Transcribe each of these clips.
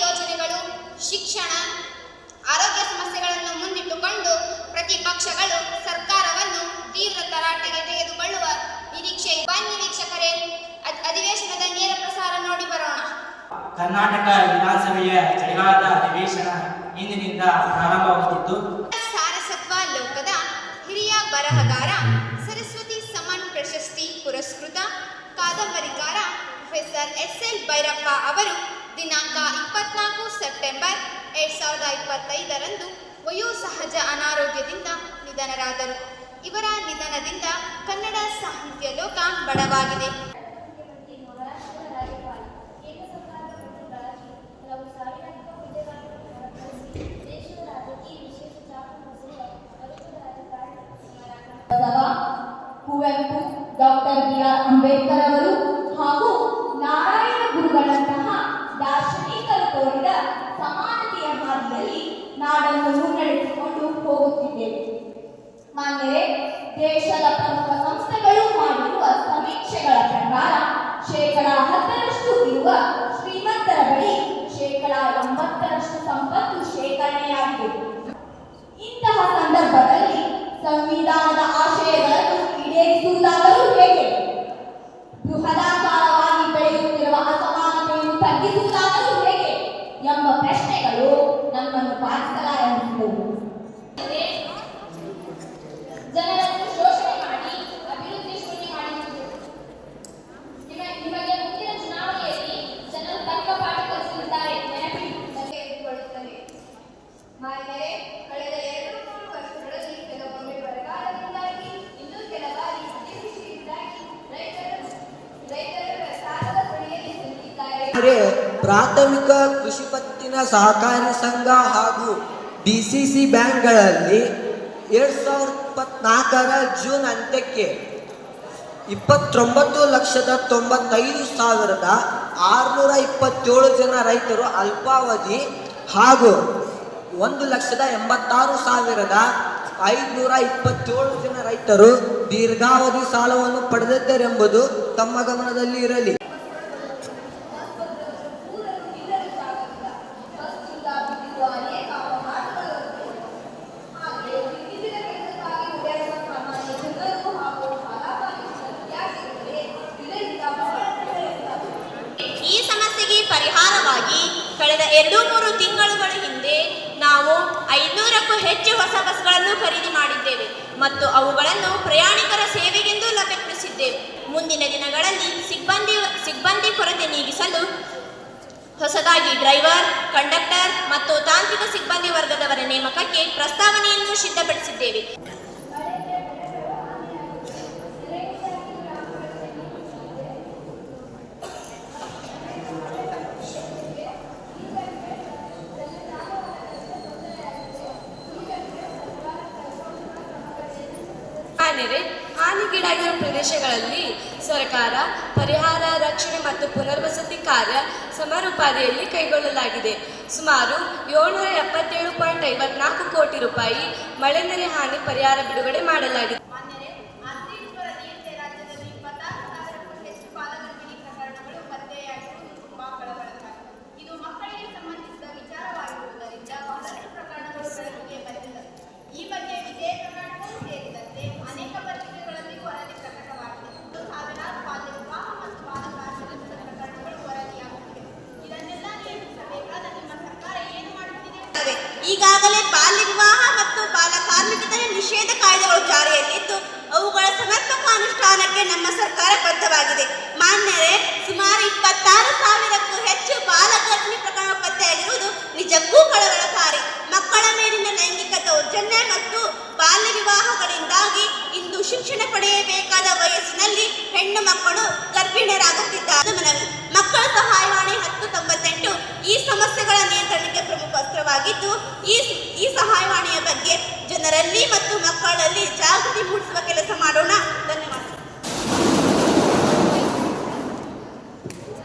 ಯೋಜನೆಗಳು, ಶಿಕ್ಷಣ, ಆರೋಗ್ಯ ಸಮಸ್ಯೆಗಳನ್ನು ಮುಂದಿಟ್ಟುಕೊಂಡು ಪ್ರತಿಪಕ್ಷಗಳು ಸರ್ಕಾರವನ್ನು ತೀವ್ರ ತರಾಟೆಗೆ ತೆಗೆದುಕೊಳ್ಳುವ ನಿರೀಕ್ಷೆ. ಬನ್ನಿ ವೀಕ್ಷಕರೇ, ಅಧಿವೇಶನದ ನೇರ ಪ್ರಸಾರ ನೋಡಿ ಬರೋಣ. ಕರ್ನಾಟಕ ವಿಧಾನಸಭೆಯ ಚಳಿಗಾಲದ ಅಧಿವೇಶನ ಇಂದಿನಿಂದ ಪ್ರಾರಂಭವಾಗುತ್ತಿದ್ದು, ಸಾರಸತ್ವ ಲೋಕದ ಹಿರಿಯ ಬರಹಗಾರ, ಸರಸ್ವತಿ ಸಮ್ಮಾನ್ ಪ್ರಶಸ್ತಿ ಪುರಸ್ಕೃತ ಕಾದಂಬರಿಕಾರ ಪ್ರೊಫೆಸರ್ ಎಸ್.ಎಲ್. ಭೈರಪ್ಪ ಅವರು ದಿನಾಂಕ 24 ಸೆಪ್ಟೆಂಬರ್ 2025ರಂದು ವಯೋಸಹಜ ಅನಾರೋಗ್ಯದಿಂದ ನಿಧನರಾದರು. ಇವರ ನಿಧನದಿಂದ ಕನ್ನಡ ಸಾಹಿತ್ಯ ಲೋಕ ಬಡವಾಗಿದೆ. Kuvempu, doctor B R. ಅಂಬೇಡ್ಕರ್ ಅವರು ಹಾಗೂ ನಾರಾಯಣ ಗುರುಗಳಂತಹ ದಾರ್ಶನಿಕರು ತೋರಿದ ಸಮಾನತೆಯ ಹಾದಿಯಲ್ಲಿ ನಾಡನ್ನು ಮುನ್ನಡೆಸಿಕೊಂಡು ಹೋಗುತ್ತಿದ್ದೇವೆ. ಮಾನ್ಯರೇ, ದೇಶದ ಪ್ರಮುಖ ಸಂಸ್ಥೆಗಳು ಮಾಡಿರುವ ಸಮೀಕ್ಷೆಗಳ ಪ್ರಕಾರ 10% ಇರುವ ಶ್ರೀಮಂತರ ಬಳಿ 80% ಸಂಪತ್ತು ಶೇಖರಣೆಯಾಗಿದೆ. ಇಂತಹ ಸಂದರ್ಭದಲ್ಲಿ ಸಂವಿಧಾನದ ಆಶಯಗಳನ್ನು ಈಡೇರಿಸುವುದಾದರೂ ಹೇಗೆ? ಬೃಹದಾಕಾರವಾಗಿ ಬೆಳೆಯುತ್ತಿರುವ ಅಸಮಾನತೆಯನ್ನು ತಗ್ಗಿಸುವುದಾದರೂ ಹೇಗೆ ಎಂಬ ಪ್ರಶ್ನೆಗಳು ನಮ್ಮನ್ನು ಬಾಧಿಸಲಾರಂಭಿಸಿದವು. ಜನರನ್ನು ಶೋಷಣೆ ಮಾಡಿ ಅಭಿವೃದ್ಧಿ ಶೂನ್ಯ ಮಾಡಿರುವುದು. ನಿಮಗೆ ಮುಂದಿನ ಚುನಾವಣೆಯಲ್ಲಿ ಜನರು ತಕ್ಕ ಪಾಠ ಕಲಿಸಲಿದ್ದಾರೆ, ನೆನಪಿಟ್ಟುಕೊಳ್ಳುತ್ತದೆ. ಮಾನ್ಯರೇ, ಕಳೆದ 2-3 ವರ್ಷಗಳಲ್ಲಿ ಕೆಲವೊಮ್ಮೆ ಬರಗಾಲದಿಂದಾಗಿ, ಇನ್ನೂ ಕೆಲ ಬಾರಿ ಅತಿವೃಷ್ಟಿಯಿಂದಾಗಿ ರೈತರು ಸಾಲದ ಹೊಣೆಯಲ್ಲಿ ಸಿಲುಕಿದ್ದಾರೆ. ಪ್ರಾಥಮಿಕ ಕೃಷಿ ಪತ್ತಿನ ಸಹಕಾರಿ ಸಂಘ ಹಾಗೂ ಡಿಸಿಸಿ ಬ್ಯಾಂಕ್ಗಳಲ್ಲಿ 2024ರ ಜೂನ್ ಅಂತ್ಯಕ್ಕೆ 29,95,627 ಜನ ರೈತರು ಅಲ್ಪಾವಧಿ ಹಾಗೂ 1,86,527 ಜನ ರೈತರು ದೀರ್ಘಾವಧಿ ಸಾಲವನ್ನು ಪಡೆದಿದ್ದರೆಂಬುದು ತಮ್ಮ ಗಮನದಲ್ಲಿ ಇರಲಿ. ಈ ಸಮಸ್ಯೆಗೆ ಪರಿಹಾರವಾಗಿ ಕಳೆದ 2-3 ತಿಂಗಳುಗಳ ಹಿಂದೆ ನಾವು 500ಕ್ಕೂ ಹೆಚ್ಚು ಹೊಸ ಬಸ್ಗಳನ್ನು ಖರೀದಿ ಮಾಡಿದ್ದೇವೆ ಮತ್ತು ಅವುಗಳನ್ನು ಪ್ರಯಾಣಿಕರ ಸೇವೆಗೆಂದು ಲಭ್ಯಗೊಳಿಸಿದ್ದೇವೆ. ಮುಂದಿನ ದಿನಗಳಲ್ಲಿ ಸಿಬ್ಬಂದಿ ಕೊರತೆ ನೀಗಿಸಲು ಹೊಸದಾಗಿ ಡ್ರೈವರ್, ಕಂಡಕ್ಟರ್ ಮತ್ತು ತಾಂತ್ರಿಕ ಸಿಬ್ಬಂದಿ ವರ್ಗದವರ ನೇಮಕಕ್ಕೆ ಪ್ರಸ್ತಾವನೆಯನ್ನು ಸಿದ್ಧಪಡಿಸಿದ್ದೇವೆ. ಹಾನಿಗೀಡಾಗಿರುವ ಪ್ರದೇಶಗಳಲ್ಲಿ ಸರ್ಕಾರ ಪರಿಹಾರ, ರಕ್ಷಣೆ ಮತ್ತು ಪುನರ್ವಸತಿ ಕಾರ್ಯ ಸಮರೋಪಾದಿಯಲ್ಲಿ ಕೈಗೊಳ್ಳಲಾಗಿದೆ. ಸುಮಾರು 777.54 ಕೋಟಿ ರೂಪಾಯಿ ಮಳೆ ನೆರೆ ಹಾನಿ ಪರಿಹಾರ ಬಿಡುಗಡೆ ಮಾಡಲಾಗಿದೆ. ರಾಜ್ಯದಲ್ಲಿ 26,000ಕ್ಕೂ ಹೆಚ್ಚು ಬಾಲಗರ್ಭಿಣಿ ಪ್ರಕರಣಗಳು ಪತ್ತೆಯಾಗಿರುವುದು ತುಂಬಾ ಕಳವಳಕಾರಿ. ಇದು ಮಕ್ಕಳಿಗೆ ಸಂಬಂಧಿಸಿದ ವಿಚಾರವಾಗಿರುವುದರಿಂದ ಬಹಳಷ್ಟು ಪ್ರಕರಣಗಳು ಬೆಳಕಿಗೆ ಬಂದಿವೆ. ಈ ಬಗ್ಗೆ ವಿಜಯ ಪ್ರಕರಣಗಳು ಸೇರಿದಂತೆ ಅನೇಕ ಪತ್ರಿಕೆಗಳಲ್ಲಿ ವರದಿ ಪ್ರಕಟವಾಗಿದೆ. ಸಾವಿರಾರು ಬಾಲ್ಯ ವಿವಾಹ ಮತ್ತು ಬಾಲಕಾರ್ಮಿಕದ ಪ್ರಕರಣಗಳು ವರದಿಯಾಗುತ್ತಿವೆ. ಇದನ್ನೆಲ್ಲ ನಿಯಂತ್ರಿಸಬೇಕಾದ ನಿಮ್ಮ ಸರ್ಕಾರ ಏನು ಮಾಡುತ್ತಿದೆ? ಈಗಾಗಲೇ ಬಾಲ್ಯ ವಿವಾಹ ಮತ್ತು ಬಾಲಕಾರ್ಮಿಕತೆಯ ನಿಷೇಧ ಕಾಯ್ದೆಗಳು ಜಾರಿಯಲ್ಲಿದ್ದು ಅವುಗಳ ಸಮರ್ಪಕ ಅನುಷ್ಠಾನಕ್ಕೆ ನಮ್ಮ ಸರ್ಕಾರ ಬದ್ಧವಾಗಿದೆ. ಮಾನ್ಯರೇ, ಸುಮಾರು 26,000ಕ್ಕೂ ಹೆಚ್ಚು ಬಾಲಗರ್ಭಿಣಿ ಪ್ರಕರಣ ಪತ್ತೆಯಾಗಿರುವುದು ನಿಜಕ್ಕೂ ಕಳವಳಕಾರಿ. ಮಕ್ಕಳ ಮೇಲಿನ ಲೈಂಗಿಕ ದೌರ್ಜನ್ಯ ಮತ್ತು ಬಾಲ್ಯ ವಿವಾಹಗಳಿಂದಾಗಿ ಇಂದು ಶಿಕ್ಷಣ ಪಡೆಯಬೇಕಾದ ವಯಸ್ಸಿನಲ್ಲಿ ಹೆಣ್ಣು ಮಕ್ಕಳು ಗರ್ಭಿಣಿಯರಾಗುತ್ತಿದ್ದಾರೆ. ಮಕ್ಕಳ ಸಹಾಯವಾಣಿ 1098 ಈ ಸಮಸ್ಯೆಗಳ ನಿಯಂತ್ರಣಕ್ಕೆ ಪ್ರಮುಖ ಅಸ್ತ್ರವಾಗಿದ್ದು, ಈ ಸಹಾಯವಾಣಿಯ ಬಗ್ಗೆ ಜನರಲ್ಲಿ ಮತ್ತು ಮಕ್ಕಳಲ್ಲಿ ಜಾಗೃತಿ ಮೂಡಿಸುವ ಕೆಲಸ ಮಾಡೋಣ. ಧನ್ಯವಾದ.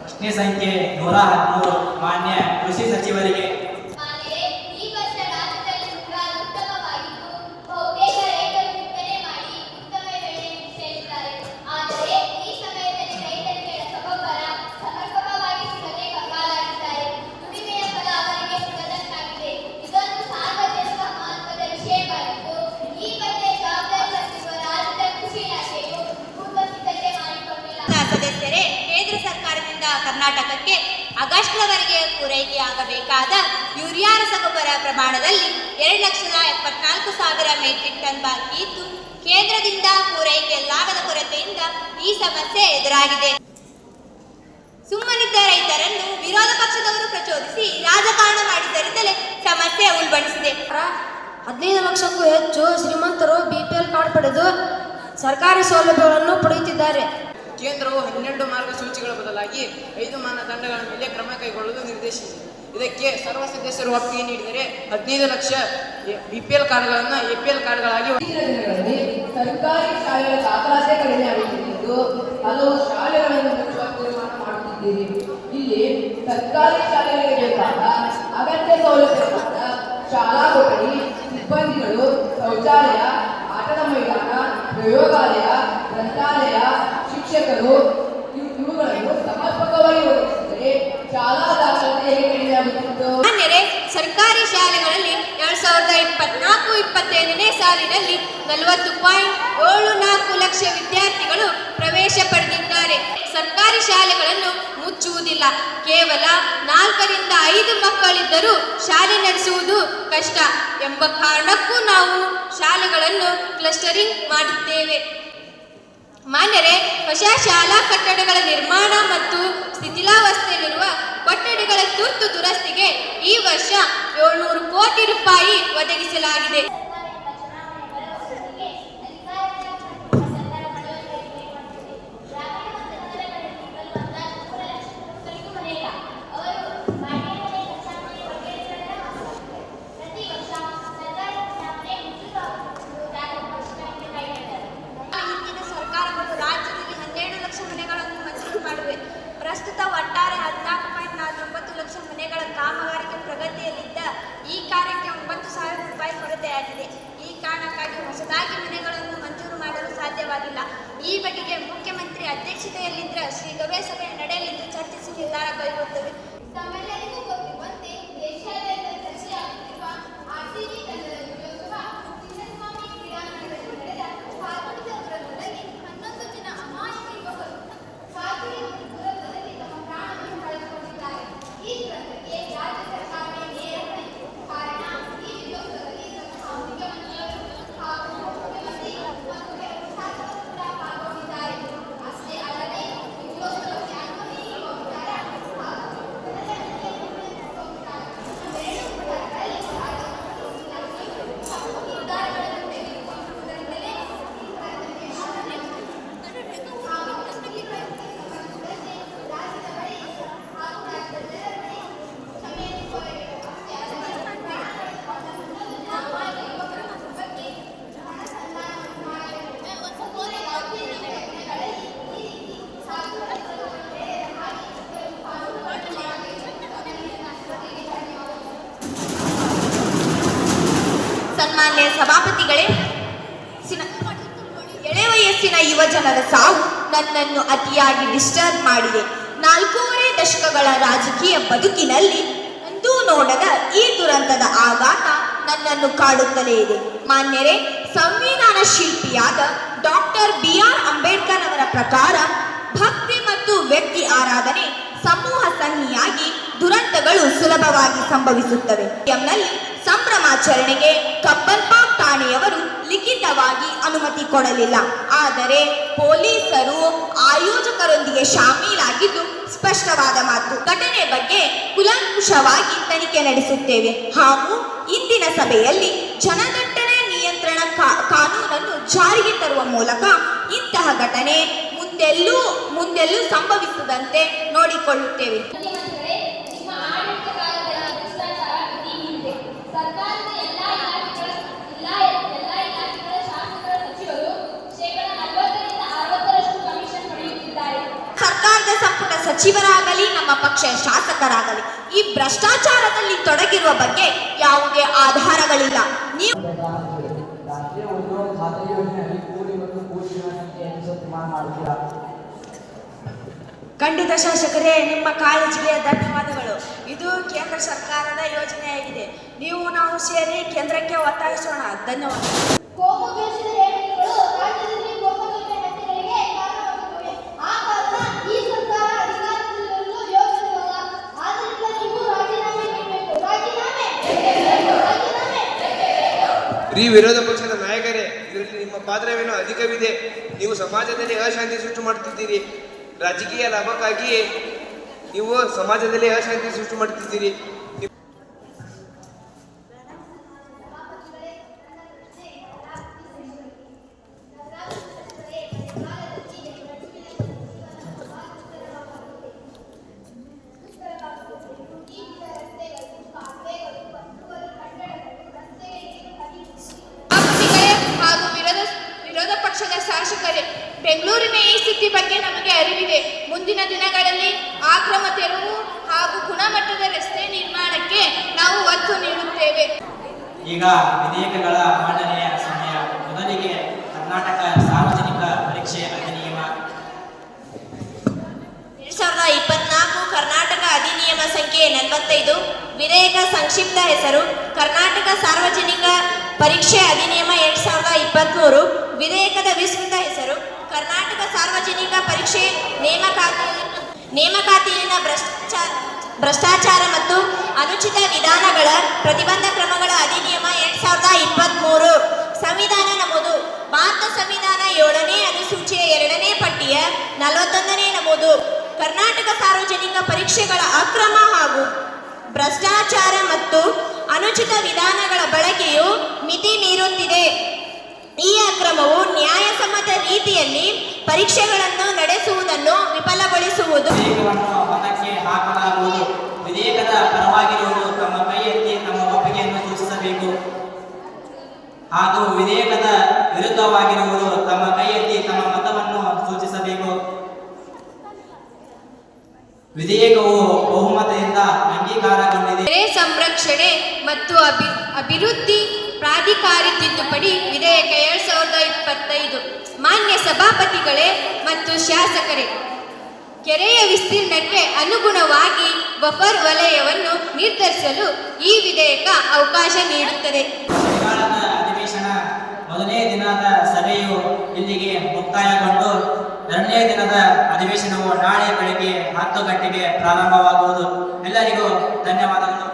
ಪ್ರಶ್ನೆ ಸಂಖ್ಯೆ 113 ಮಾನ್ಯ ಕೃಷಿ ಸಚಿವರಿಗೆ. ಸಮರ್ಪಕವಾಗಿ ಸಿಗದೆ ಕಂಗಾಲಾಗಿದ್ದಾರೆ. ದುಡಿಮೆಯ ಫಲ ಕರ್ನಾಟಕಕ್ಕೆ ಆಗಸ್ಟ್ರವರೆಗೆ ಪೂರೈಕೆಯಾಗಬೇಕಾದ ಯೂರಿಯಾ ರಸಗೊಬ್ಬರ ಪ್ರಮಾಣದಲ್ಲಿ 2,74,000 ಮೆಟ್ರಿಕ್ ಟನ್ ಬಾಕಿ ಇದ್ದು, ಕೇಂದ್ರದಿಂದ ಪೂರೈಕೆಯಲ್ಲಾಗದ ಕೊರತೆಯಿಂದ ಈ ಸಮಸ್ಯೆ ಎದುರಾಗಿದೆ. ಸುಮ್ಮನಿದ್ದ ರೈತರನ್ನು ವಿರೋಧ ಪಕ್ಷದವರು ಪ್ರಚೋದಿಸಿ ರಾಜಕಾರಣ ಮಾಡಿದ್ದರಿಂದಲೇ ಸಮಸ್ಯೆ ಉಲ್ಬಣಿಸಿದೆ. 15 ಲಕ್ಷಕ್ಕೂ ಹೆಚ್ಚು ಶ್ರೀಮಂತರು BPL ಕಾರ್ಡ್ ಪಡೆದು ಸರ್ಕಾರಿ ಸೌಲಭ್ಯಗಳನ್ನು ಪಡೆಯುತ್ತಿದ್ದಾರೆ. ಕೇಂದ್ರವು 12 ಮಾರ್ಗಸೂಚಿಗಳ ಬದಲಾಗಿ 5 ಮಾನದಂಡಗಳ ಮೇಲೆ ಕ್ರಮ ಕೈಗೊಳ್ಳಲು ನಿರ್ದೇಶಿಸಿದೆ. ಇದಕ್ಕೆ ಸರ್ವ ಸದಸ್ಯರು ಒಪ್ಪಿಗೆ ನೀಡಿದರೆ 15 ಲಕ್ಷ BPL ಕಾರ್ಡ್ಗಳನ್ನು APL ಕಾರ್ಡ್ಗಳಾಗಿ ಸರ್ಕಾರಿ ಶಾಲೆಗಳ ದಾಖಲಾತಿ ಕಡಿಮೆಯಾಗುತ್ತಿದ್ದು ಹಲವು ಶಾಲೆಗಳನ್ನು ಮುಚ್ಚುವ ತೀರ್ಮಾನ ಮಾಡುತ್ತಿದ್ದೀರಿ. ಇಲ್ಲಿ ಸರ್ಕಾರಿ ಶಾಲೆಗಳಿಗೆ ಬೇಕಾದ ಅಗತ್ಯ ಸೌಲಭ್ಯವಾದ ಶಾಲಾ ಕೊಠಡಿ, ಸಿಬ್ಬಂದಿಗಳು, ಶೌಚಾಲಯ, ಆಟದ ಮೈದಾನ, ಪ್ರಯೋಗಾಲಯ, ಗ್ರಂಥಾಲಯ, ಶಿಕ್ಷಕರು ಇವುಗಳನ್ನು ಸಮರ್ಪಕವಾಗಿ ಒದಗಿಸಿದರೆ ಶಾಲಾ ದಾಖಲಾತಿ ಹೇಗೆ ಕಡಿಮೆಯಾಗುತ್ತಿತ್ತು? ಮಾನ್ಯರೇ, ಸರ್ಕಾರಿ ಶಾಲೆಗಳಲ್ಲಿ 2024-25ನೇ ಸಾಲಿನಲ್ಲಿ 40.74 ಲಕ್ಷ ವಿದ್ಯಾರ್ಥಿಗಳು ಪ್ರವೇಶ ಪಡೆದಿದ್ದಾರೆ. ಸರ್ಕಾರಿ ಶಾಲೆಗಳನ್ನು ಮುಚ್ಚುವುದಿಲ್ಲ. ಕೇವಲ 4ರಿಂದ 5 ಮಕ್ಕಳಿದ್ದರೂ ಶಾಲೆ ನಡೆಸುವುದು ಕಷ್ಟ ಎಂಬ ಕಾರಣಕ್ಕೂ ನಾವು ಶಾಲೆಗಳನ್ನು ಕ್ಲಸ್ಟರಿಂಗ್ ಮಾಡುತ್ತೇವೆ. ಮಾನ್ಯರೇ, ಹೊಸ ಶಾಲಾ ಕಟ್ಟಡಗಳ ನಿರ್ಮಾಣ ಮತ್ತು ಶಿಥಿಲಾವಸ್ಥೆಯಲ್ಲಿರುವ ಕೊಠಡಿಗಳ ತುರ್ತು ದುರಸ್ತಿಗೆ ಈ ವರ್ಷ 700 ಕೋಟಿ ರೂಪಾಯಿ ಒದಗಿಸಲಾಗಿದೆ. ಪ್ರಸ್ತುತ ಒಟ್ಟಾರೆ 14.49 ಲಕ್ಷ ಮನೆಗಳ ಕಾಮಗಾರಿಕೆ ಪ್ರಗತಿಯಲ್ಲಿದ್ದ ಈ ಕಾರ್ಯಕ್ಕೆ 9,000 ರೂಪಾಯಿ ಕೊರತೆಯಾಗಿದೆ. ಈ ಕಾರಣಕ್ಕಾಗಿ ಹೊಸದಾಗಿ ಮನೆಗಳನ್ನು ಮಂಜೂರು ಮಾಡಲು ಸಾಧ್ಯವಾಗಿಲ್ಲ. ಈ ಬಗೆಗೆ ಮುಖ್ಯಮಂತ್ರಿ ಅಧ್ಯಕ್ಷತೆಯಲ್ಲಿದ್ದ ಶೀಘ್ರವೇ ಸಭೆ ನಡೆಯಲಿದ್ದು ಚರ್ಚಿಸಿ ನಿರ್ಧಾರ ಕೈಗೊಳ್ಳುತ್ತವೆ. ತಮ್ಮೆಲ್ಲರಿಗೂ ಗೊತ್ತಿರುವಂತೆ ದೇಶಾದ್ಯಂತ ಚರ್ಚೆಯಾಗುತ್ತಿರುವ RCB ತಂಡದ ವಿಜಯೋತ್ಸವ ಚಿನ್ನಸ್ವಾಮಿ ಕ್ರೀಡಾಂಗಣದಲ್ಲಿ ನಡೆದ ಕಾಲ್ಪನಿಕ ದುರಂತದಲ್ಲಿ 11 ಜನ ಅಮಾಯಕ ಯುವಕರು ಸಾಗರ ದುರಂತದಲ್ಲಿ ತಮ್ಮ ಪ್ರಾಣವನ್ನು ಕಳೆದುಕೊಂಡಿದ್ದಾರೆ. ಈ ದುರಂತಕ್ಕೆ ರಾಜ್ಯ ಸರ್ಕಾರವೇ ನೇರ ಹೊಣೆ. ಕಾರಣ, ಈ ವಿಜಯೋತ್ಸವದಲ್ಲಿ ಮುಖ್ಯಮಂತ್ರಿಯವರು ಹಾಗೂ ಮುಖ್ಯಮಂತ್ರಿ ಮತ್ತು ಶಾಸಕರು ಕೂಡ ಪಾಲ್ಗೊಂಡಿದ್ದಾರೆ. ಅಷ್ಟೇ ಅಲ್ಲದೆ ವಿಜಯೋತ್ಸವಕ್ಕೆ ಅನುಮತಿ ನೀಡುವ ಸನ್ಮಾನ್ಯ ಸಭಾಪತಿಗಳೇ, ಎಳೆ ವಯಸ್ಸಿನ ಯುವಜನರ ಸಾವು ನನ್ನನ್ನು ಅತಿಯಾಗಿ ಡಿಸ್ಟರ್ಬ್ ಮಾಡಿದೆ. 4.5 ದಶಕಗಳ ರಾಜಕೀಯ ಬದುಕಿನಲ್ಲಿ ಎಂದೂ ನೋಡದ ಈ ದುರಂತದ ಆಘಾತ ನನ್ನನ್ನು ಕಾಡುತ್ತಲೇ ಇದೆ. ಮಾನ್ಯರೇ, ಸಂವಿಧಾನ ಶಿಲ್ಪಿಯಾದ ಡಾಕ್ಟರ್ BR ಅಂಬೇಡ್ಕರ್ ಅವರ ಪ್ರಕಾರ ಭಕ್ತಿ ಮತ್ತು ವ್ಯಕ್ತಿ ಆರಾಧನೆ ಸಮೂಹ ಸಂಹಿಯಾಗಿ ದುರಂತಗಳು ಸುಲಭವಾಗಿ ಸಂಭವಿಸುತ್ತವೆ. ನಲ್ಲಿ ಸಂಭ್ರಮಾಚರಣೆಗೆ ಕಬ್ಬನ್ಪಾಕ್ ಠಾಣೆಯವರು ಲಿಖಿತವಾಗಿ ಅನುಮತಿ ಕೊಡಲಿಲ್ಲ. ಆದರೆ ಪೊಲೀಸರು ಆಯೋಜಕರೊಂದಿಗೆ ಶಾಮೀಲಾಗಿದ್ದು ಸ್ಪಷ್ಟವಾದ ಮಾತು. ಘಟನೆ ಬಗ್ಗೆ ಕುಲಂಕುಷವಾಗಿ ತನಿಖೆ ನಡೆಸುತ್ತೇವೆ ಹಾಗೂ ಇಂದಿನ ಸಭೆಯಲ್ಲಿ ಜನದಟ್ಟಣೆ ನಿಯಂತ್ರಣ ಕಾನೂನನ್ನು ಜಾರಿಗೆ ತರುವ ಮೂಲಕ ಇಂತಹ ಘಟನೆ ಮುಂದೆಲ್ಲೂ ಸಂಭವಿಸದಂತೆ ನೋಡಿಕೊಳ್ಳುತ್ತೇವೆ. ಮುಖ್ಯಮಂತ್ರಿಗಳೇ, ನಿಮ್ಮ ಆಡಳಿತ ಕಾಲದಲ್ಲಿ ಭ್ರಷ್ಟಾಚಾರ ಮಿತಿ ಮೀರಿದೆ. ಸರ್ಕಾರದ ಎಲ್ಲಾ ಇಲಾಖೆಗಳ ಶಾಸಕರ ಸಚಿವರು ಶೇಕಡಾ 40ರಿಂದ 60ರಷ್ಟು ಕಮಿಷನ್ ಪಡೆಯುತ್ತಿದ್ದಾರೆ. ಸರ್ಕಾರದ ಸಂಪುಟ ಸಚಿವರಾಗಲಿ ನಮ್ಮ ಪಕ್ಷ ಶಾಸಕರಾಗಲಿ ಈ ಭ್ರಷ್ಟಾಚಾರದಲ್ಲಿ ತೊಡಗಿರುವ ಬಗ್ಗೆ ಯಾವುದೇ ಆಧಾರಗಳಿಲ್ಲ. ನೀವು ರಾಷ್ಟ್ರೀಯ ಉದ್ಯೋಗ ಖಾತ್ರಿ ಯೋಜನೆಯಲ್ಲಿ ಕೂಲಿ ಮತ್ತು ಕೂಲಿಗಳ ಸಂಖ್ಯೆಯನ್ನು ಸತ್ಯಮಾನ ಮಾಡುತ್ತೀರಾ? ಖಂಡಿತ ಶಾಸಕರೇ, ನಿಮ್ಮ ಕಾಳಜಿಗೆ ಧನ್ಯವಾದಗಳು. ಇದು ಕೇಂದ್ರ ಸರ್ಕಾರದ ಯೋಜನೆಯಾಗಿದೆ. ನಾವು ಸೇರಿ ಕೇಂದ್ರಕ್ಕೆ ಒತ್ತಾಯಿಸೋಣ. ಧನ್ಯವಾದ. ಕೋಮು ದ್ವೇಷದ ಹೇಳಿಕೆಗಳು ರಾಜ್ಯದಲ್ಲಿ ಕೋಮುಗಲಭೆ ಹತ್ಯೆಗಳಿಗೆ ಕಾರಣವಾಗುತ್ತವೆ. ಆ ಕಾರಣ ಈ ಸರ್ಕಾರ ಅಧಿಕಾರದಲ್ಲಿರಲು ಪ್ರಿಯ ವಿರೋಧ ಪಕ್ಷದ ನಾಯಕರೇ, ಇದರಲ್ಲಿ ನಿಮ್ಮ ಪಾತ್ರವೇನೋ ಅಧಿಕವಿದೆ. ನೀವು ಸಮಾಜದಲ್ಲಿ ಅಶಾಂತಿ ಸೃಷ್ಟಿ ಮಾಡುತ್ತಿದ್ದೀರಿ. ರಾಜಕೀಯ ಲಾಭಕ್ಕಾಗಿ ನೀವು ಸಮಾಜದಲ್ಲಿ ಅಶಾಂತಿ ಸೃಷ್ಟಿ ಮಾಡುತ್ತಿದ್ದೀರಿ. ಹಾಗೂ ವಿರೋಧ ಪಕ್ಷದ ಶಾಸಕರೇ, ಬೆಂಗಳೂರಿನ ಈ ಸ್ಥಿತಿ ಬಗ್ಗೆ ನಮಗೆ ಅರಿವಿದೆ. ಮುಂದಿನ ದಿನಗಳಲ್ಲಿ ಆಕ್ರಮ ತೆರವು ಹಾಗೂ ಗುಣಮಟ್ಟದ ರಸ್ತೆ ನಿರ್ಮಾಣಕ್ಕೆ ನಾವು ಒತ್ತು ನೀಡುತ್ತೇವೆ. ಈಗ ವಿಧೇಯಕಗಳ ಮಂಡನೆಯ ಸಮಯ. ಮೊದಲಿಗೆ ಕರ್ನಾಟಕ ಸಾರ್ವಜನಿಕ ಪರೀಕ್ಷೆ ಅಧಿನಿಯಮ 2024 ಕರ್ನಾಟಕ ಅಧಿನಿಯಮ ಸಂಖ್ಯೆ 45. ವಿಧೇಯಕ ಸಂಕ್ಷಿಪ್ತ ಹೆಸರು ಕರ್ನಾಟಕ ಸಾರ್ವಜನಿಕ ಪರೀಕ್ಷೆ ಅಧಿನಿಯಮ 2023. ವಿಧೇಯಕದ ವಿಸ್ತೃತ ಹೆಸರು ಕರ್ನಾಟಕ ಸಾರ್ವಜನಿಕ ಪರೀಕ್ಷೆ ನೇಮಕಾತಿಯಲ್ಲಿನ ಭ್ರಷ್ಟಾಚಾರ ಮತ್ತು ಅನುಚಿತ ವಿಧಾನಗಳ ಪ್ರತಿಬಂಧ ಕ್ರಮಗಳ ಅಧಿನಿಯಮ 2023. ಸಂವಿಧಾನ ನಮೂದು ಭಾರತ ಸಂವಿಧಾನ 7ನೇ ಅನುಸೂಚಿಯ 2ನೇ ಪಟ್ಟಿಯ 41ನೇ ನಮೂದು ಕರ್ನಾಟಕ ಸಾರ್ವಜನಿಕ ಪರೀಕ್ಷೆಗಳ ಅಕ್ರಮ ಹಾಗೂ ಭ್ರಷ್ಟಾಚಾರ ಮತ್ತು ಅನುಚಿತ ವಿಧಾನಗಳ ಬಳಕೆಯು ಮಿತಿ ಮೀರುತ್ತಿದೆ. ಈ ಅಕ್ರಮವು ನ್ಯಾಯಸಮ್ಮತ ರೀತಿಯಲ್ಲಿ ಪರೀಕ್ಷೆಗಳನ್ನು ನಡೆಸುವುದನ್ನು ವಿಫಲಗೊಳಿಸುವುದು. ವಿಧೇಯಕವನ್ನು ಮತಕ್ಕೆ ಹಾಕಲಾಗುವುದು. ವಿಧೇಯಕದ ಪರವಾಗಿರುವುದು ತಮ್ಮ ಕೈ ಎತ್ತಿ ತಮ್ಮ ಒಪ್ಪಿಗೆಯನ್ನು ಸೂಚಿಸಬೇಕು. ಹಾಗೂ ವಿಧೇಯಕದ ವಿರುದ್ಧವಾಗಿರುವುದು ತಮ್ಮ ಕೈ ಎತ್ತಿ ತಮ್ಮ ಮತವನ್ನು ಸೂಚಿಸಬೇಕು. ವಿಧೇಯಕವು ಬಹುಮತದಿಂದ ಅಂಗೀಕಾರಗೊಂಡಿದೆ. ಕೆರೆ ಸಂರಕ್ಷಣೆ ಮತ್ತು ಅಭಿವೃದ್ಧಿ ಪ್ರಾಧಿಕಾರಿ ತಿದ್ದುಪಡಿ ವಿಧೇಯಕ 2025. ಮಾನ್ಯ ಸಭಾಪತಿಗಳೇ ಮತ್ತು ಶಾಸಕರೇ, ಕೆರೆಯ ವಿಸ್ತೀರ್ಣಕ್ಕೆ ಅನುಗುಣವಾಗಿ ಬಫರ್ ವಲಯವನ್ನು ನಿರ್ಧರಿಸಲು ಈ ವಿಧೇಯಕ ಅವಕಾಶ ನೀಡುತ್ತದೆ. ಚಳಿಗಾಲದ ಅಧಿವೇಶನ ಮೊದಲನೇ ದಿನದ ಸಭೆಯು ಇಲ್ಲಿಗೆ ಮುಕ್ತಾಯಗೊಂಡು 2ನೇ ದಿನದ ಅಧಿವೇಶನವು ನಾಳೆ ಬೆಳಗ್ಗೆ 10 ಗಂಟೆಗೆ ಪ್ರಾರಂಭವಾಗುವುದು. ಎಲ್ಲರಿಗೂ ಧನ್ಯವಾದಗಳು.